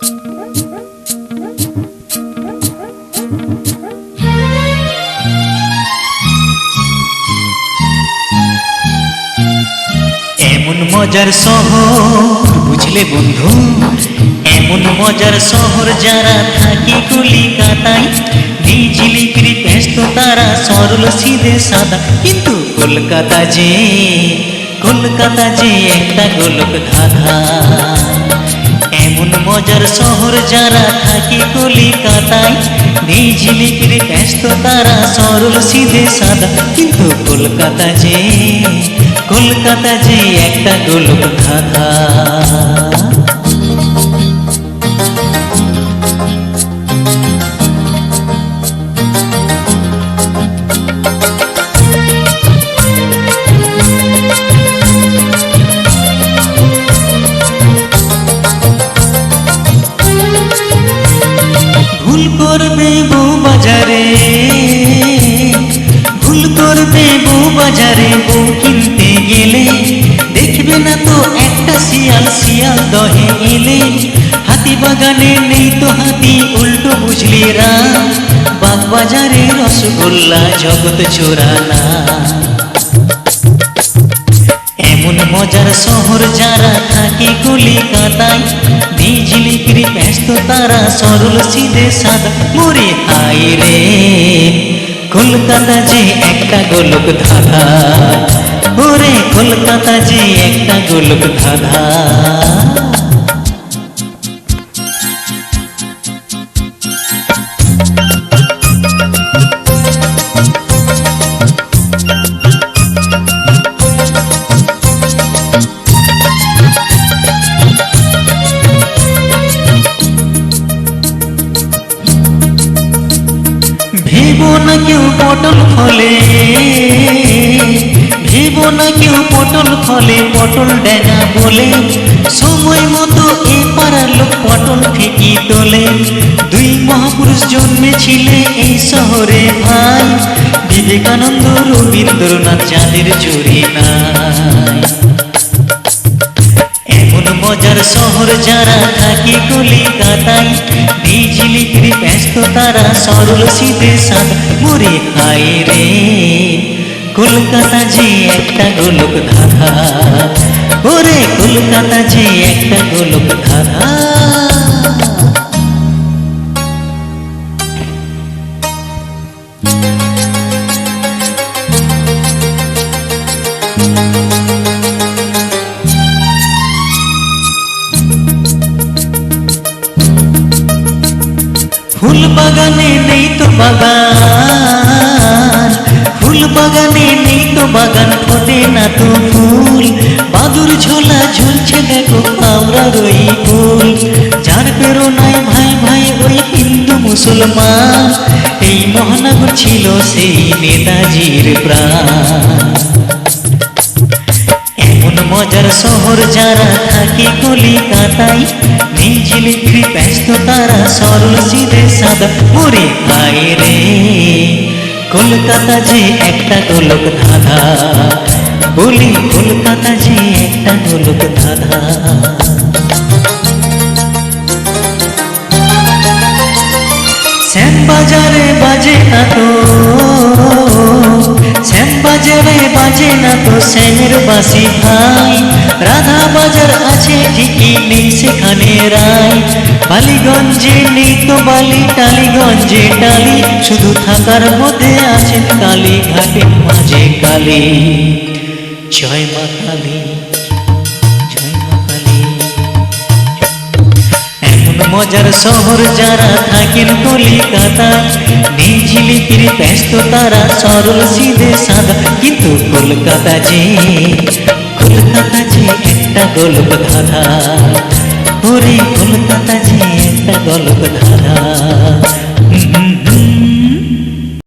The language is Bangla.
এমন মজার শহর বুঝলে বন্ধু, এমন মজার শহর যারা থাকে কলিকাতায়, বিজলিপির ব্যস্ত তারা সরল সিধে সাদা। কিন্তু কলকাতা যে একটা গোলক ধাঁধা। এমন মজার শহর যারা থাকে কলিকাতায়, বিজলিপির ব্যস্ত তারা সরল সিধে সাদা। কিন্তু কলকাতা যে একটা গোলক ধাঁধা। ভুল করবে বউ বাজারে বউ কিনতে গেলে, দেখবে না তো একটা শিয়াল দহে এলে। হাতি বাগানে নেই তো হাতি, উল্টো বুঝলি রাম, বাগ বাজারে রসগোল্লা জগৎ চোরানা। এমন মজার শহর যারা থাকে কলিকাতায়, বিজলিপির ব্যস্ত তারা সরল সিধে সাদা। মোরে হায় রে কলকাতা যে একটা গোলক ধাঁধা, ওরে কলকাতা যে একটা গোলক ধাঁধা। ভেবো না কেউ পটল ফলে পটল ডেঙা বলে, সময় মতো এ পাড়ার লোক পটল ঠিকই তোলে। দুই মহাপুরুষ জন্মেছিলে এই শহরে ভাই, বিবেকানন্দ রবীন্দ্রনাথ যাদের জুড়ি নাই। এমন মজার শহর যারা থাকে কলিকাতায়, বিজলিপির ব্যস্ত তারা সরল সিধে সাদা। মোরে হায় রে কলকাতা যে একটা গোলক ধাঁধা, ওরে কলকাতা যে একটা গোলক ধাঁধা। ফুল বাগানে নেই তো বাগান, ফোটে না তো ফুল। বাদুর ঝোলা ঝুলছে দেখো আমরা রই ফুল। যার প্রেরণায় ভাই ওই হিন্দু মুসলমান, এই মহানগর ছিল সেই নেতাজির প্রাণ। এমন মজার শহর যারা থাকে কলিকাতায়, বিজলিপির ব্যস্ত তারা সরল সিধে সাদা। মোরে হায় রে কলকাতা যে একটা গোলক ধাঁধা, বলি কলকাতা যে একটা গোলক ধাঁধা। শ্যামবাজারে বাজে না তো শ্যামের বাসি ভাই। রাধা বাজার আছে ঠিকই নেই সেখানে রায়। বালিগঞ্জে নেই তো বালি, টালিগঞ্জে টালি, শুধু থাকার মধ্যে আছেন কালীঘাটের মাঝে কালী। জয় মা কালী, জয় মা কালী। এমন মজার শহর যারা থাকেন কলিকাতায়, বিজলিপির ব্যস্ত তারা সরল সিধে সাদা। কিন্তু কলকাতা যে একটা গোলক ধাঁধা, ওরে কলকাতা যে একটা গোলক ধাঁধা।